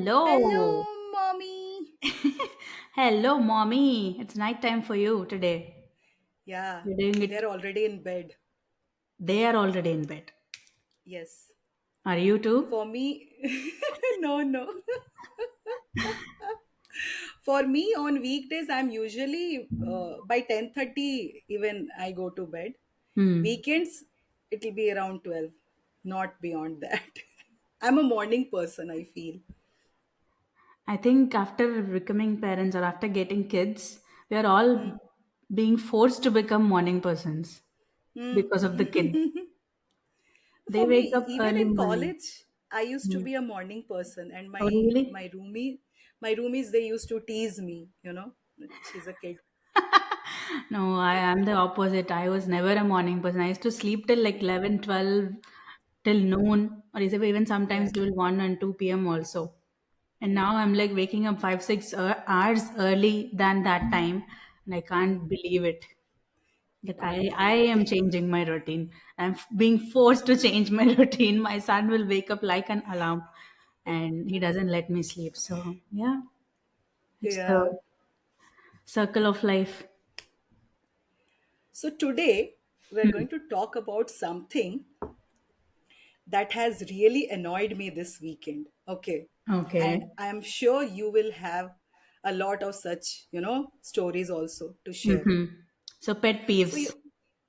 Hello, Hello. mommy. Hello, mommy. It's night time for you today. Yeah, You're doing it. they're already in bed. They are already in bed. Yes. Are you too? For me, no, no. For me, on weekdays, I'm usually by 10:30 even I go to bed. Hmm. Weekends, it'll be around 12, not beyond that. I'm a morning person, I feel. I think after becoming parents or after getting kids, we are all being forced to become morning persons Hmm. because of the kids. They For me, wake up even early in morning. college, I used to Hmm. be a morning person, and Oh, really? my roomies, they used to tease me. She's a kid. No, I am the opposite. I was never a morning person. I used to sleep till like 11, 12, till noon, or is it even sometimes Yeah, till 1 and 2 p.m. also. And yeah, now I'm like waking up 5, 6 hours early than that time. And I can't believe it you that can't I believe it. am changing my routine. I'm being forced to change my routine. My son will wake up like an alarm and he doesn't let me sleep. So, yeah, it's Yeah. the circle of life. So today we're Hmm. going to talk about something that has really annoyed me this weekend. Okay, and Okay. I'm sure you will have a lot of such, stories also to share. So pet So peeves. you,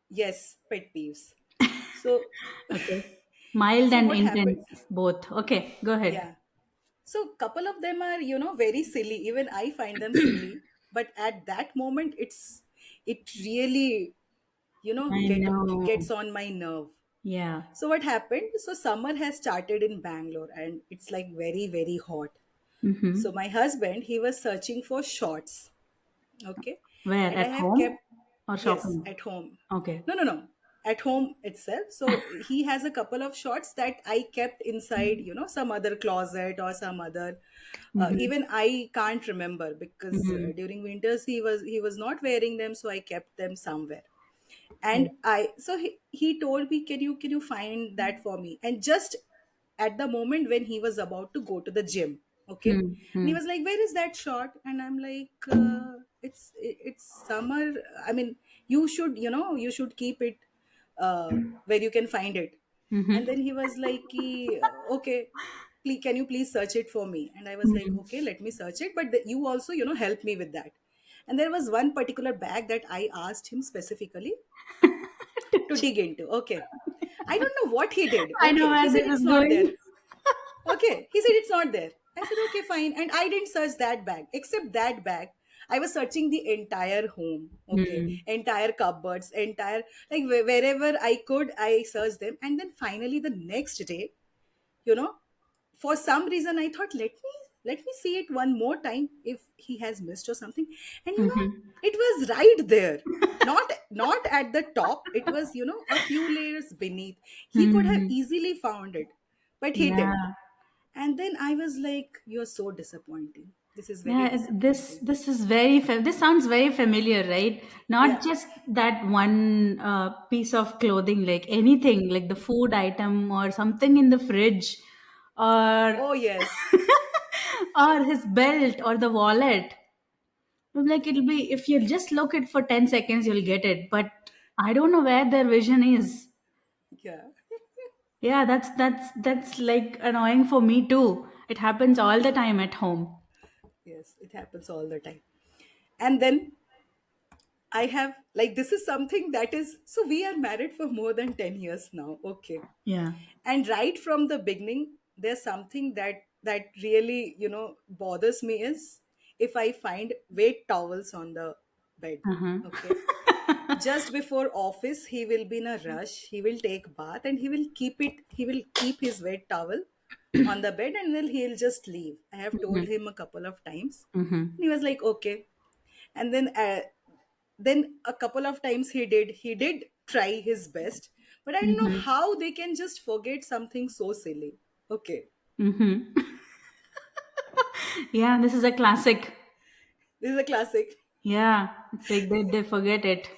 yes, pet peeves. So, Okay. Mild so and what happened? intense, both. Okay, go ahead. Yeah. So couple of them are, very silly. Even I find them silly, but at that moment, it really, I know. gets on my nerve. Yeah. So what happened? So summer has started in Bangalore, and it's like very, very hot. So Mm-hmm. my husband, he was searching for shorts. Okay. Where? And I At have kept, home or yes, shopping? at home. Okay. No, at home itself. So he has a couple of shorts that I kept inside, some other closet or some other. Mm-hmm. Even I can't remember because Mm-hmm. during winters he was not wearing them, so I kept them somewhere. And Okay. he told me, can you find that for me? And just at the moment when he was about to go to the gym, okay, and he Mm-hmm. was like, where is that shot? And I'm like, it's summer. I mean, you should keep it where you can find it. And Mm-hmm. then he was like, okay, please, can you please search it for me? And I was like, Mm-hmm. okay, let me search it, but you also, help me with that. And there was one particular bag that I asked him specifically to dig into. Okay. I don't know what he did. I know Okay. He where said this it's is not there. going. Okay. He said it's not there. I said, okay, fine. And I didn't search that bag. Except that bag, I was searching the entire home. Okay. Hmm. Entire cupboards, entire, like wherever I could, I searched them. And then finally, the next day, you know, for some reason I thought, let me see it one more time if he has missed or something. And Mm-hmm. it was right there, not at the top. It was, a few layers beneath. He could have Hmm. easily found it, but he didn't. Yeah. And then I was like, you're so disappointing. This is very Yeah, this disappointing. this is very this sounds very familiar, right? Not Yeah. just that one piece of clothing, like anything, like the food item or something in the fridge, or Oh yes. or his belt or the wallet. I'm like it'll be if you just look it for 10 seconds, you'll get it. But I don't know where their vision is. Yeah. Yeah, that's like annoying for me too. It happens all the time at home. Yes, it happens all the time. And then I have, like, this is something that is, so we are married for more than 10 years now. Okay. Yeah. And right from the beginning, there's something that really, bothers me is if I find wet towels on the bed. Uh-huh. Okay. Just before office, he will be in a rush. He will take bath and he will keep his wet towel on the bed, and then he'll just leave. I have told Mm-hmm. him a couple of times. Mm-hmm. And he was like, okay. And then a couple of times he did try his best, but I don't know Mm-hmm. how they can just forget something so silly. Okay. Mm-hmm. Yeah, this is a classic. This is a classic. Yeah, it's like they forget it.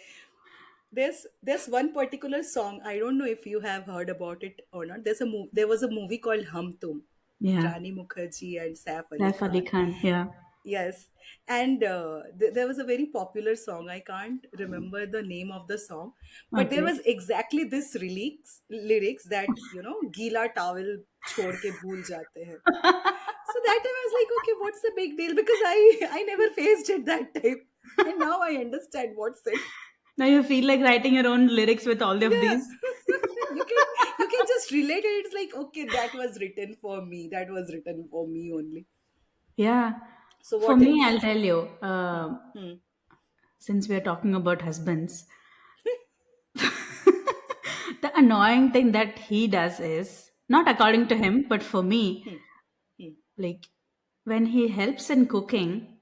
There's one particular song, I don't know if you have heard about it or not. There was a movie called Hum Tum. Yeah. Rani Mukherjee and Saif Ali Saif Ali Khan. Khan. Yeah. Yes, and there was a very popular song. I can't remember the name of the song, but there Okay. was exactly this lyrics that, गीला towel छोड़ के भूल जाते हैं. So that time I was like, okay, what's the big deal? Because I never faced it that time, and now I understand what's it. Now you feel like writing your own lyrics with all of Yeah, these. you can just relate it. It's like, okay, that was written for me. That was written for me only. Yeah. So For what me, else? I'll tell you, Hmm. Hmm. since we're talking about husbands, the annoying thing that he does is not according to him, but for me, Hmm. Hmm. like when he helps in cooking,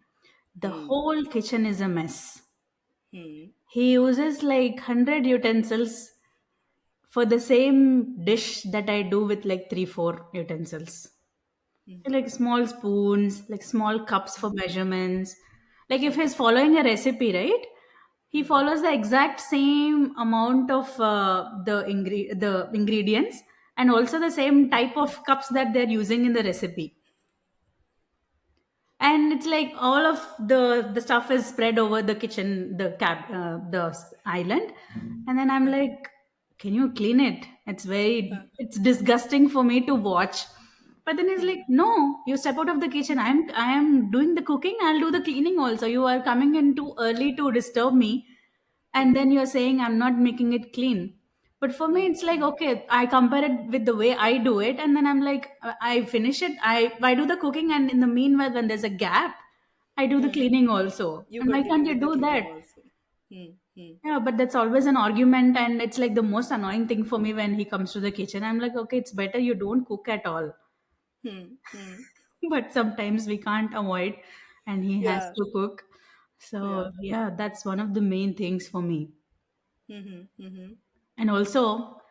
the Hmm. whole kitchen is a mess. Hmm. He uses like 100 utensils for the same dish that I do with like 3, 4 utensils. Hmm. Like small spoons, like small cups for measurements. Like if Hmm. he's following a recipe, right? He Hmm. follows the exact same amount of the ingredients and also the same type of cups that they're using in the recipe. And it's like all of the stuff is spread over the kitchen, the island, and then I'm like, can you clean it? Huh. It's disgusting for me to watch. But then he's Hmm. like, no, you step out of the kitchen. I am doing the cooking, I'll do the cleaning also. You are coming in too early to disturb me, Hmm. and then you're saying I'm not making it clean. But for me Hmm. it's like, Hmm. okay, I compare it with the way I do it, and then I'm like, I finish it, I do the cooking, and in the meanwhile when there's a gap, I do the Hmm. cleaning also. You And why continue can't you with the do cleaning that? also. Hmm. Hmm. Yeah, but that's always an argument, and it's like the most annoying thing for me when he comes to the kitchen. I'm like, okay, it's better you don't cook at all. Hmm. Hmm. But sometimes we can't avoid, and he has Yeah. to cook. So Yeah. yeah, that's one of the main things for me. Hmm. Hmm. And also,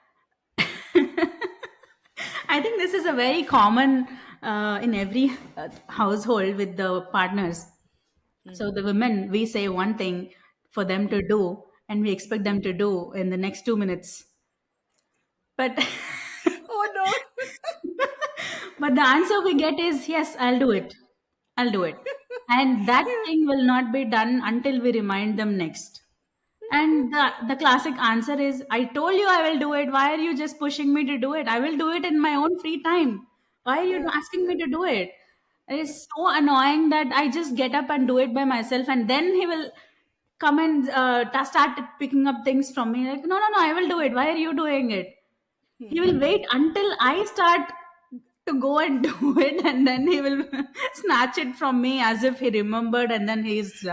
I think this is a very common in every household with the partners. Hmm. So the women, we say one thing for them to Hmm. do, and we expect them to do in the next 2 minutes. But Oh no. but the answer we get is yes, I'll do it. I'll do it. And that thing will not be done until we remind them next. And the classic answer is, I told you I will do it. Why are you just pushing me to do it? I will do it in my own free time. Why are you Yeah. asking me to do it? It is so annoying that I just get up and do it by myself, and then he will come and start picking up things from me. Like, no, no, no, I will do it. Why are you doing it? He Hmm. will Hmm. wait until I start to go and do it, and then he will snatch it from me as if he remembered, and then he's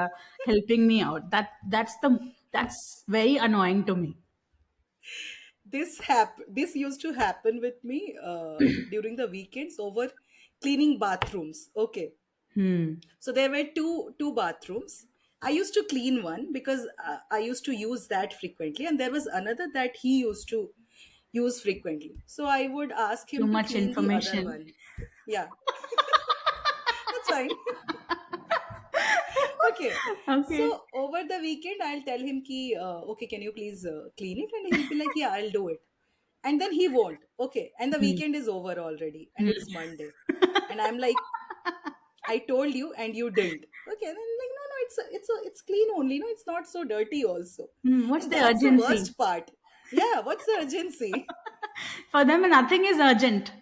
helping me out. That's very annoying to me. This used to happen with me during the weekends over cleaning bathrooms. Okay. Hmm. So there were two bathrooms. I used to clean one because I used to use that frequently, and there was another that he used to use frequently. So I would ask Too him to much clean the other information. one. Yeah, that's fine. Okay. Okay. So over the weekend, I'll tell him ki, okay, can you please clean it? And he'll be like, yeah, I'll do it. And then he won't. Okay. And the Hmm. weekend is over already, and it's Hmm. Monday. And I'm like, I told you, and you didn't. Okay. And then like, no, no, it's clean only. No, it's not so dirty also. Hmm. What's And the that's the urgency? worst part. Yeah. What's the urgency? For them, nothing is urgent.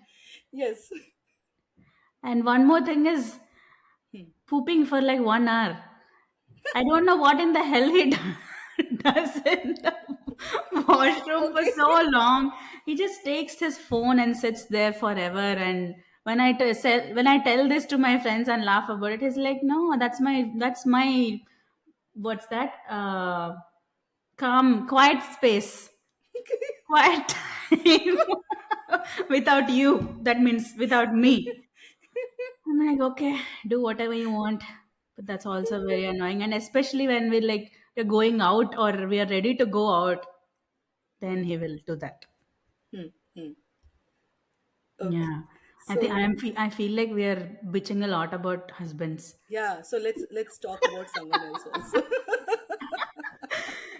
Yes. And one more thing is Hmm. pooping for like 1 hour. I don't know what in the hell he does in the washroom for Okay. so long. He just takes his phone and sits there forever. And when I tell this to my friends and laugh about it, he's like, "No, that's my what's that? Calm, quiet space, quiet time without you. That means without me." I'm like, okay, do whatever you want. But that's also very annoying. And especially when we're going out or we are ready to go out, then he will do that. Hmm. Hmm. Okay. Yeah. So I feel like we are bitching a lot about husbands. yeah, so let's talk about someone else also.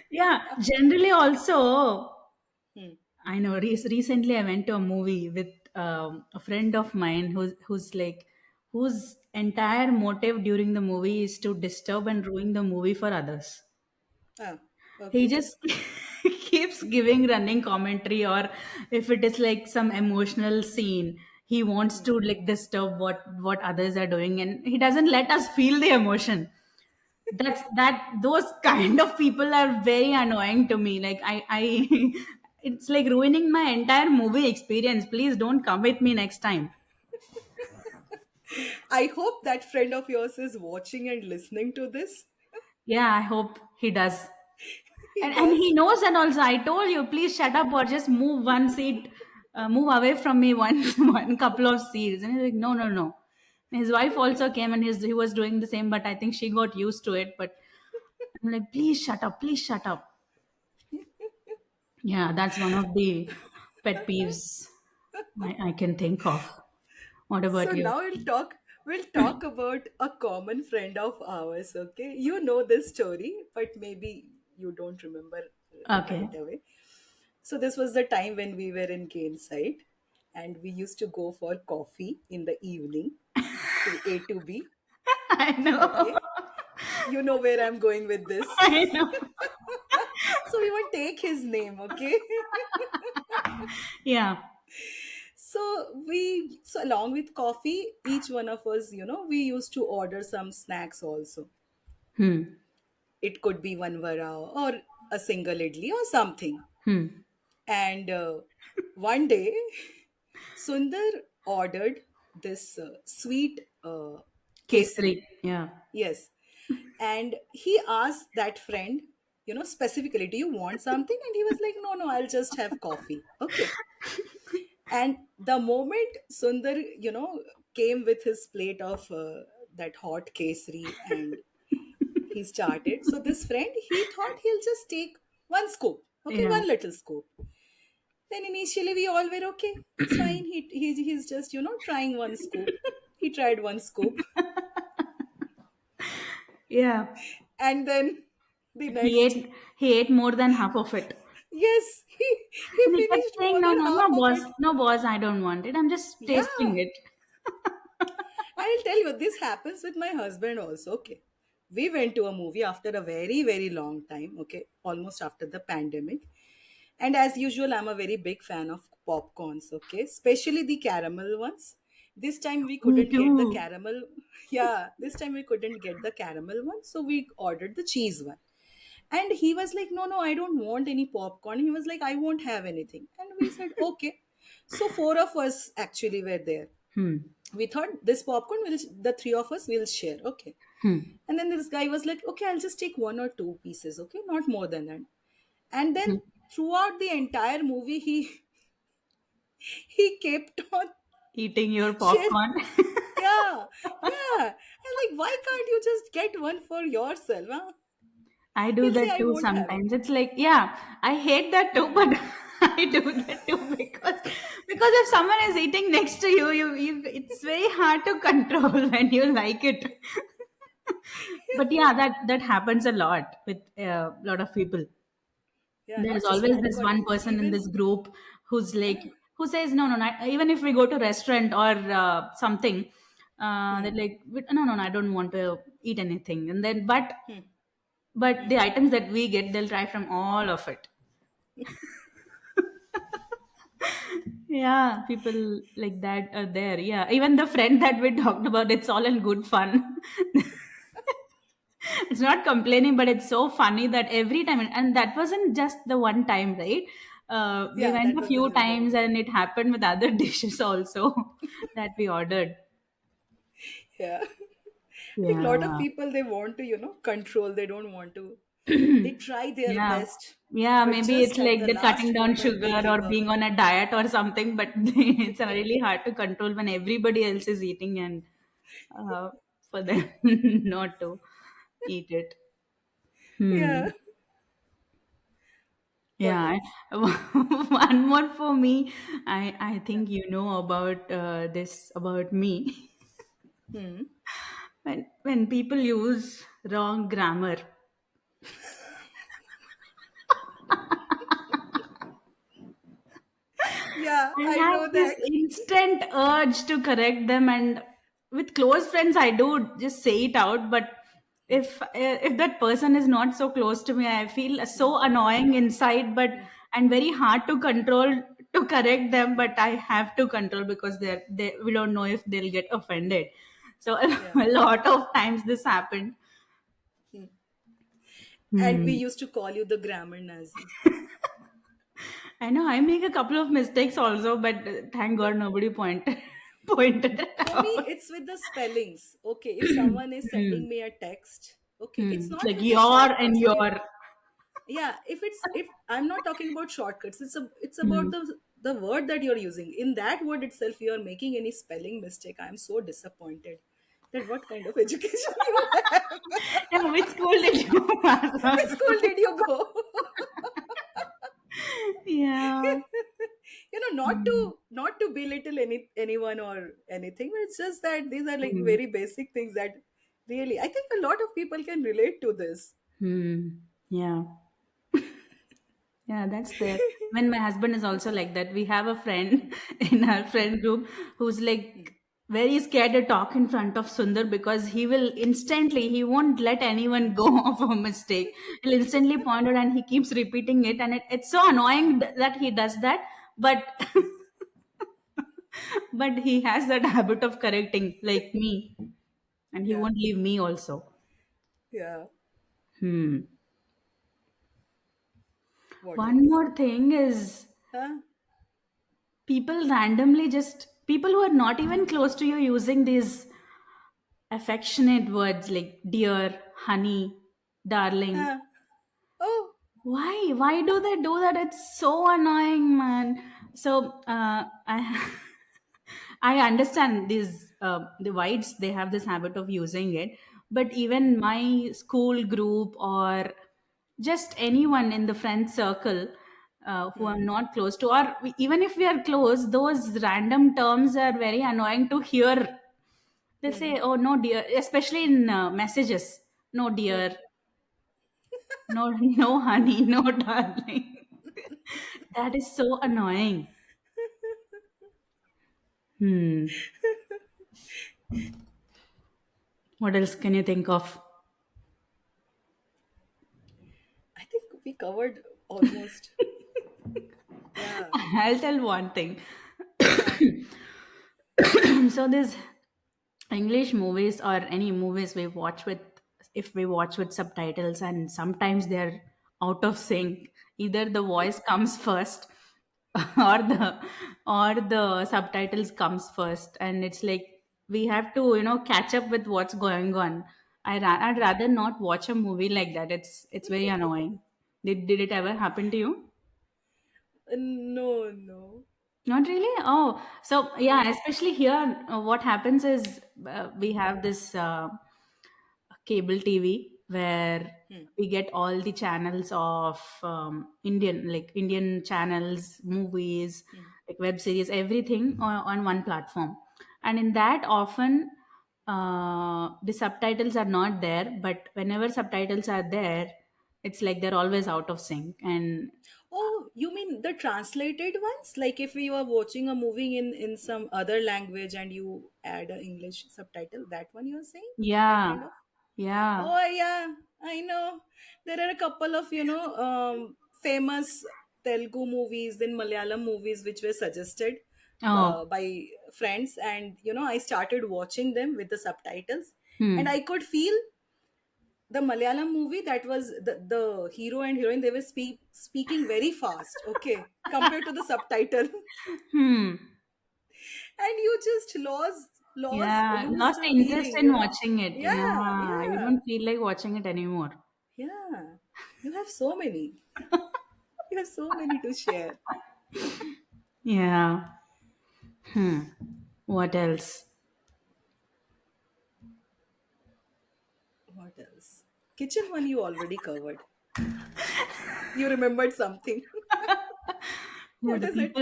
Yeah. Generally also, Hmm. I know recently I went to a movie with a friend of mine whose entire motive during the movie is to disturb and ruin the movie for others. Ah, He okay. just keeps giving running commentary, or if it is like some emotional scene, he wants to like disturb what others are doing, and he doesn't let us feel the emotion. That those kind of people are very annoying to me. Like I it's like ruining my entire movie experience. Please don't come with me next time. I hope that friend of yours is watching and listening to this. Yeah, I hope he does. He And he does. knows that also. I told you, please shut up or just move one seat, move away from me one one couple of seats. And he's like, no, no, no. His wife also came and he was doing the same, but I think she got used to it. But I'm like, please shut up, please shut up. Yeah, that's one of the pet peeves I can think of. What about So you? now we'll talk about a common friend of ours, okay? You know this story, but maybe you don't remember it Okay. right away. So this was the time when we were in Gainside and we used to go for coffee in the evening to A to B, I know. okay? You know where I'm going with this. I know. So we won't take his name, okay? Yeah. So along with coffee, each one of us, we used to order some snacks also. Hmm. It could be one vada or a single idli or something. Hmm. And one day, Sundar ordered this sweet kesari. Kesari. Yeah. Yes. And he asked that friend, specifically, do you want something? And he was like, no, no, I'll just have coffee. Okay. And the moment Sundar, came with his plate of that hot kesari and he started. So this friend, he thought he'll just take one scoop, okay, Yeah. one little scoop. Then initially we all were okay. It's fine. He's just trying one scoop. He tried one scoop, Yeah. and then the He next, ate more than half of it. yes, he And he kept finished saying, more no, than no, half no, of boss, it. no, boss, I don't want it. I'm just tasting Yeah, it. I'll tell you, this happens with my husband also. Okay, we went to a movie after a very very long time. Okay, almost after the pandemic. And as usual, I'm a very big fan of popcorns, okay? Especially the caramel ones. This time we Me couldn't get the too. caramel. Yeah, this time we couldn't get the caramel one. So we ordered the cheese one. And he was like, no, no, I don't want any popcorn. He was like, I won't have anything. And we said, okay. So four of us actually were there. Hmm. We thought this popcorn will, the three of us will share. Okay. Hmm. And then this guy was like, okay, I'll just take one or two pieces. Okay. Not more than that. And then Hmm. throughout the entire movie, he kept on Eating your share. popcorn. Yeah, yeah. And like, why can't you just get one for yourself? Huh? I do He'll say, that I too won't have it. sometimes. It's like, yeah, I hate that too, but I do that too because if someone is eating next to you, it's very hard to control when you like it. But yeah, that happens a lot with a lot of people. Yeah, There's not just always this popcorn, one person in even. this group who's like Yeah. who says no, no, no. Even if we go to restaurant or something, they're Hmm. like, no, no, no, I don't want to eat anything. And then Hmm. but the items that we get, they'll try from all of it. Yeah, people like that are there. Yeah, even the friend that we talked about, it's all in good fun. It's not complaining, but it's so funny that every time, and that wasn't just the one time, right? We Yeah, went that a wasn't few just the times, one. and it happened with other dishes also that we ordered. Yeah. Like, lot of Yeah, people, they want to, control. They don't want to. They try their yeah, best, yeah. but Maybe just it's at like the they're cutting last down moment, they sugar give or up. being on a diet or something, but it's really hard to control when everybody else is eating and for them not to eat it. Yeah. Hmm. What Yeah, else? one more for me. I think you know about this about me. Hmm. When people use wrong grammar. Yeah, I I have know this that. instant urge to correct them, and with close friends, I do just say it out. But if that person is not so close to me, I feel so annoying inside, but and very hard to control to correct them. But I have to control because they we don't know if they'll get offended. So Yeah. a lot of times this happened. Hmm. And we Hmm. used to call you the grammar Nazi. I know I make a couple of mistakes also, but thank God nobody pointed pointed it For me, out. it's with the spellings. Okay, if someone is Hmm. sending me a text, okay, it's Hmm. not Like with the your and shortcuts. Okay, your. yeah, if I'm not talking about shortcuts, it's about Hmm. the word that you're using. In that word itself, you are making any spelling mistake. I'm so disappointed. That what kind of education you have? Yeah, which school did you pass Which on? school did you go? Yeah. Hmm. Not to belittle anyone or anything, but it's just that these are like Hmm. very basic things that really I think a lot of people can relate to this. Hmm. Yeah. Yeah, that's there. When my husband is also like that, we have a friend in our friend group who's like very scared to talk in front of Sundar because he won't let anyone go of a mistake. He'll instantly point out and he keeps repeating it, and it's so annoying that he does that. But but he has that habit of correcting like me, and he Yeah, won't leave me also. yeah. Hmm. What One else? more thing is Huh? people who are not even close to you using these affectionate words like dear, honey, darling. Huh? Oh, Why do they do that? It's so annoying, man. So I I understand these the whites, they have this habit of using it, but even my school group or just anyone in the friend circle who I'm not close to, or even if we are close, those random terms are very annoying to hear. They'll say, "Oh no, dear," especially in messages. No, dear. No, no, honey. No, darling. That is so annoying. Hmm. What else can you think of? I think we covered almost. Yeah. I'll tell one thing. Huh. So these English movies or any movies we watch with, if we watch with subtitles, and sometimes they're out of sync. Either the voice comes first, or the subtitles comes first, and it's like we have to catch up with what's going on. I'd rather not watch a movie like that. It's very annoying. Did it ever happen to you? No, no. Not really. Oh, so yeah, No. especially here, what happens is we have this cable TV where Hmm. we get all the channels of Indian channels, movies, Hmm. like web series, everything on one platform. And in that, often the subtitles are not there, but whenever subtitles are there, it's like they're always out of sync. And Oh, you mean the translated ones? Like if you are watching a movie in some other language and you add a English subtitle, that one you are saying? That yeah, kind of? yeah. Oh yeah, I know. There are a couple of famous Telugu movies, then Malayalam movies which were suggested Oh, by friends, and I started watching them with the subtitles, and hmm. I could feel the Malayalam movie that was the hero and heroine, they were speaking very fast, okay, compared to the subtitle. Hmm. And you just Yeah, lose lost the interest feeling, in watching it. Yeah, Yeah, you yeah, don't feel like watching it anymore. yeah. You have so many. You have so many to share. Yeah. Hmm. What else? What else? Kitchen one you already covered. You remembered something. Yeah, What the is it?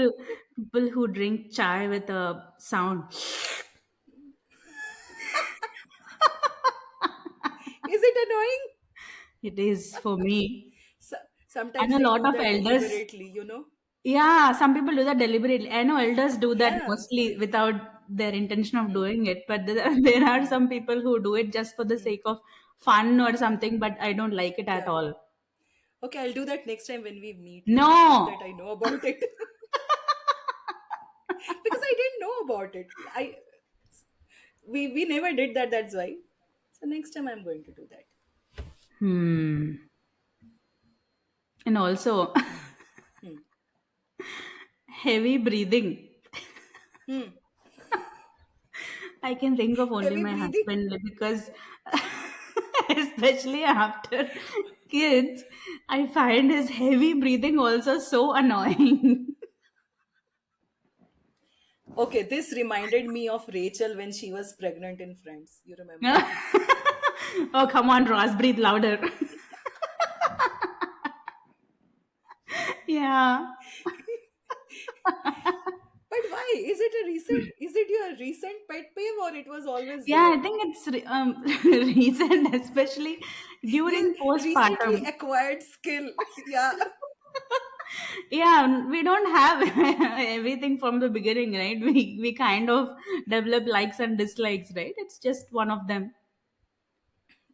people who drink chai with a sound. Is it annoying? It is for me. So, And sometimes a they lot do of that elders. deliberately. Yeah, some people do that deliberately. I know elders do that Yeah. mostly without their intention of Hmm. doing it, but there are Hmm. some people who do it just for the Hmm. sake of fun or something, but I don't like it at Yeah. all. Okay, I'll do that next time when we meet. Now No. that I know about it, because I didn't know about it. We never did that. That's why. So next time I'm going to do that. Hmm. And also Hmm. heavy breathing. Hmm. I can think of only Heavy my breathing. husband because, especially after kids, I find his heavy breathing also so annoying. Okay, this reminded me of Rachel when she was pregnant in Friends. You remember? Oh, come on, Ross, breathe louder. Yeah. But why? Is it a recent? Is it your recent pet peeve, or it was always Yeah, there? I think it's recent, especially You during recently postpartum. acquired skill. Yeah. Yeah, we don't have everything from the beginning, right? We kind of develop likes and dislikes, right? It's just one of them.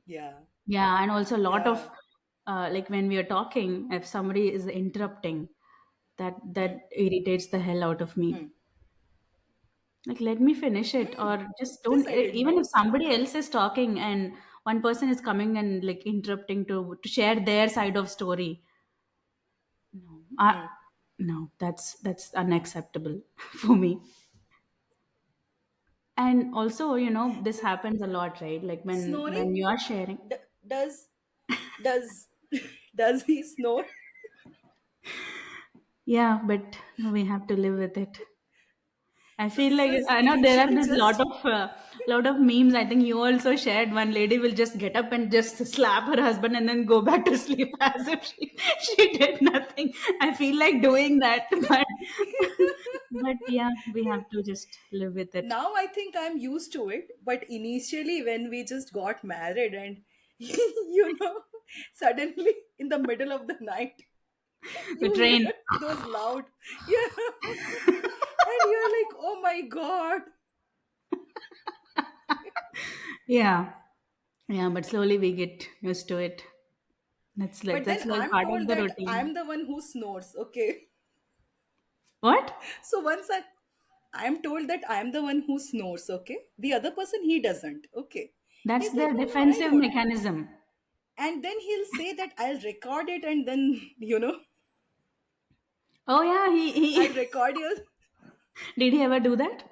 Yeah. Yeah, and also a lot of Yeah. like when we are talking, if somebody is interrupting, that Hmm. irritates the hell out of me. Hmm. Like, let me finish it, Hmm. or just This don't. I didn't Even if know. somebody else is talking and one person is coming and like interrupting to share their side of story, no, Hmm. no, that's unacceptable for me. And also, this happens a lot, right? Like when Snoring? you are sharing. D- does does does he snore? Yeah, but we have to live with it. I So feel this like was I know there are initially this just lot of memes. I think you also shared. One lady will just get up and just slap her husband and then go back to sleep as if she did nothing. I feel like doing that, but yeah, we have to just live with it. now I think I'm used to it. But initially, when we just got married, and you know, suddenly in the middle of the night, The you train. hear those loud, yeah, and you're like, oh my god. Yeah, yeah, but slowly we get used to it. But then That's like I'm part of told the that routine. I'm the one who snores. Okay, What? so I'm told that I'm the one who snores. Okay, the other person he doesn't. Okay, That's he's like, their no, no, I defensive don't. mechanism. And then he'll say that I'll record it, and then Oh yeah, I'll he record you. did he ever do that?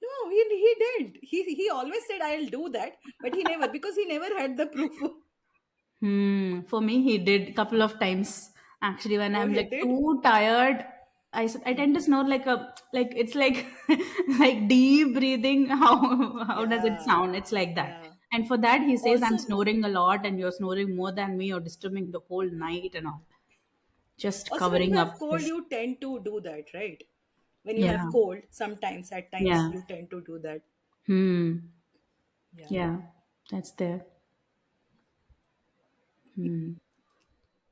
No, he didn't. He always said I'll do that, but he never, because he never had the proof. Hmm. For me, he did couple of times. Actually, when Oh, I'm he like did. too tired, I tend to snore like it's like like deep breathing. How does it Yeah, sound? It's like that. yeah. And for that, he says I'm Also, snoring a lot, and you're snoring more than me. You're disturbing the whole night and all. Just also when you covering have up cold, his. you tend to do that, right? When you have Yeah. cold, sometimes at times Yeah. you tend to do that. Hmm. Yeah. Yeah. That's there.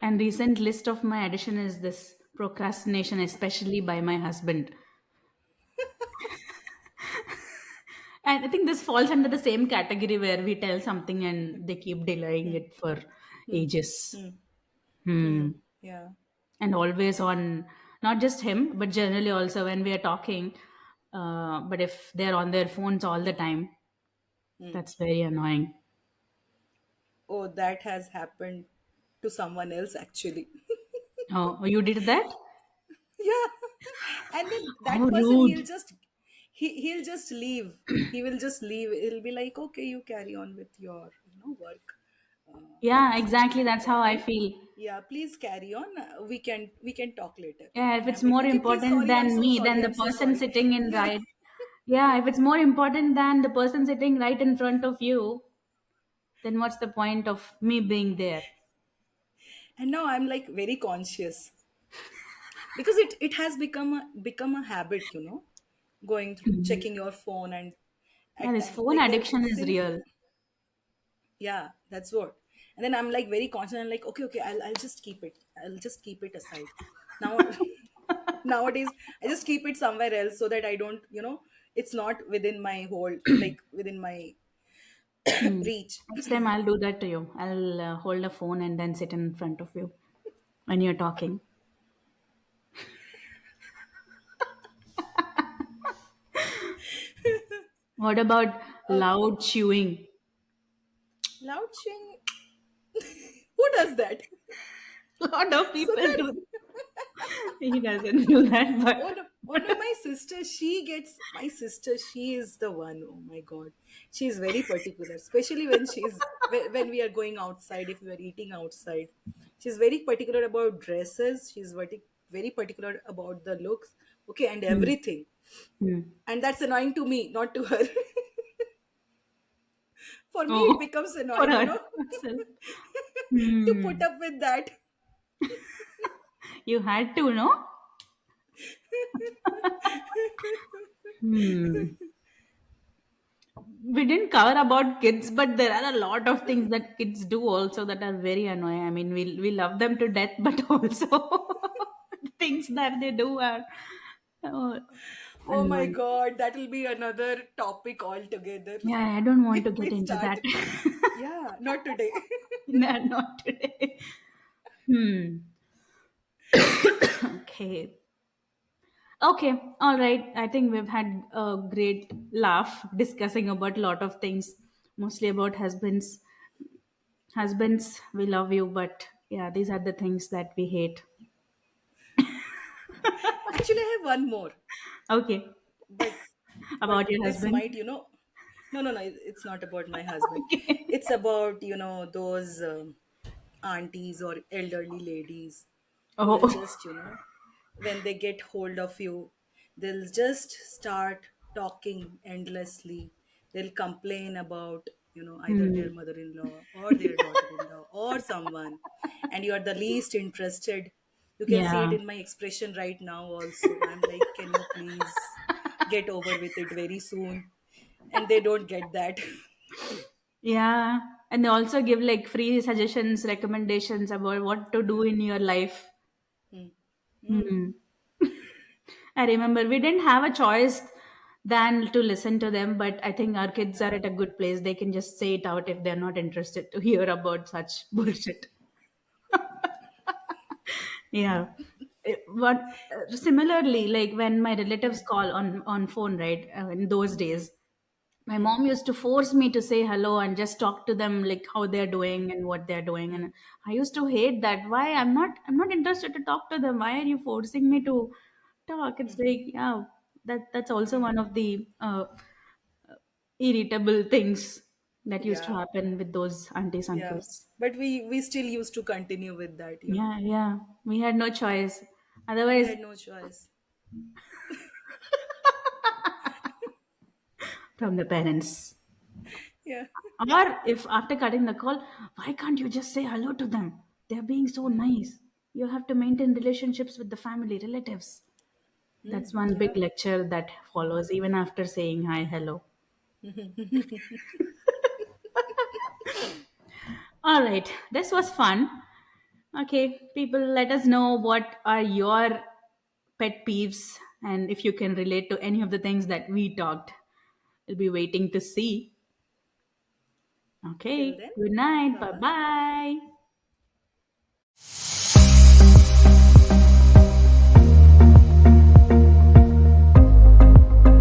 And recent list of my addition is this procrastination, especially by my husband. And I think this falls under the same category where we tell something and they keep delaying Hmm. it for Hmm. ages. Hmm. Hmm. Hmm. Yeah. And always on, not just him, but generally also when we are talking. But if they're on their phones all the time, Hmm. that's very annoying. Oh, that has happened to someone else actually. Oh, you did that? Yeah. And then How that person, rude. he'll just leave. He will just leave. He'll be like, okay, you carry on with your work. Yeah, exactly. So That's how I please, feel. yeah, please carry on. We can talk later. Yeah, if And it's I'm like, more okay, please, important sorry, I'm than so me, sorry, then the I'm so person sorry. sitting in Yeah. right. Yeah, if it's more important than the person sitting right in front of you, then what's the point of me being there? And now I'm like very conscious, because it has become a habit, going through checking your phone, and Yeah, at this time phone like there addiction is since real. yeah, that's what. And then I'm like very conscious. I'm like, okay, okay, I'll just keep it. I'll just keep it aside. Now, nowadays, I just keep it somewhere else so that I don't, it's not within my hold, like within my Hmm. reach. Next time I'll do that to you. I'll hold a phone and then sit in front of you when you're talking. What about Okay. loud chewing? Loud chewing. Who does that? A lot of So people that. do. He doesn't do that, Oh but no, oh no, my sister, she is the one. Oh my God. She is very particular, especially when we are going outside, if we are eating outside. She's very particular about dresses. She's very particular about the looks. Okay, and hmm. everything. Hmm. And that's annoying to me, not to her. For me, it Oh, becomes for annoying, herself. to Hmm. put up with that. You had to, no? Hmm. We didn't cover about kids, but there are a lot of things that kids do also that are very annoying. I mean, we love them to death, but also things that they do are uh, Oh my annoying. God, that will be another topic altogether Yeah, I don't want to if get we into start. that. Yeah, not today. No, not today. Hmm. Okay. Okay. All right. I think we've had a great laugh discussing about a lot of things, mostly about husbands. Husbands, we love you, but yeah, these are the things that we hate. Actually, I have one more, Okay. but About your this husband. might, no, no, no, it's not about my husband. Okay. It's about, those aunties or elderly ladies who will Oh. just, when they get hold of you, they'll just start talking endlessly. They'll complain about, either Hmm. their mother-in-law or their daughter-in-law or someone, and you are the least interested. You can see it Yeah. in my expression right now also. I'm like, can you please get over with it very soon? And they don't get that. Yeah. And they also give like free suggestions, recommendations about what to do in your life. Hmm. Hmm. Hmm. I remember we didn't have a choice than to listen to them, but I think our kids are at a good place. They can just say it out if they're not interested to hear about such bullshit. Yeah. But similarly, like when my relatives call on phone, right? In those days, my Hmm. mom used to force me to say hello and just talk to them like how they're doing and what they're doing, Hmm. and I used to hate that. Why? I'm not interested to talk to them. Why are you forcing me to talk? It's like, yeah, that's also one of the irritable things that used to Yeah. happen with those aunties Yeah. uncles. But we still used to continue with that. Yeah, yeah, we had no choice. We Otherwise, had no choice. from the parents. Yeah. Or if after cutting the call, why can't you just say hello to them? They're being so nice. You have to maintain relationships with the family, relatives. That's one big Yeah. lecture that follows even after saying hi, hello. All right, this was fun. Okay, people, let us know what are your pet peeves and if you can relate to any of the things that we talked. We'll be waiting to see. Till Okay, then, good night. bye Bye bye. bye.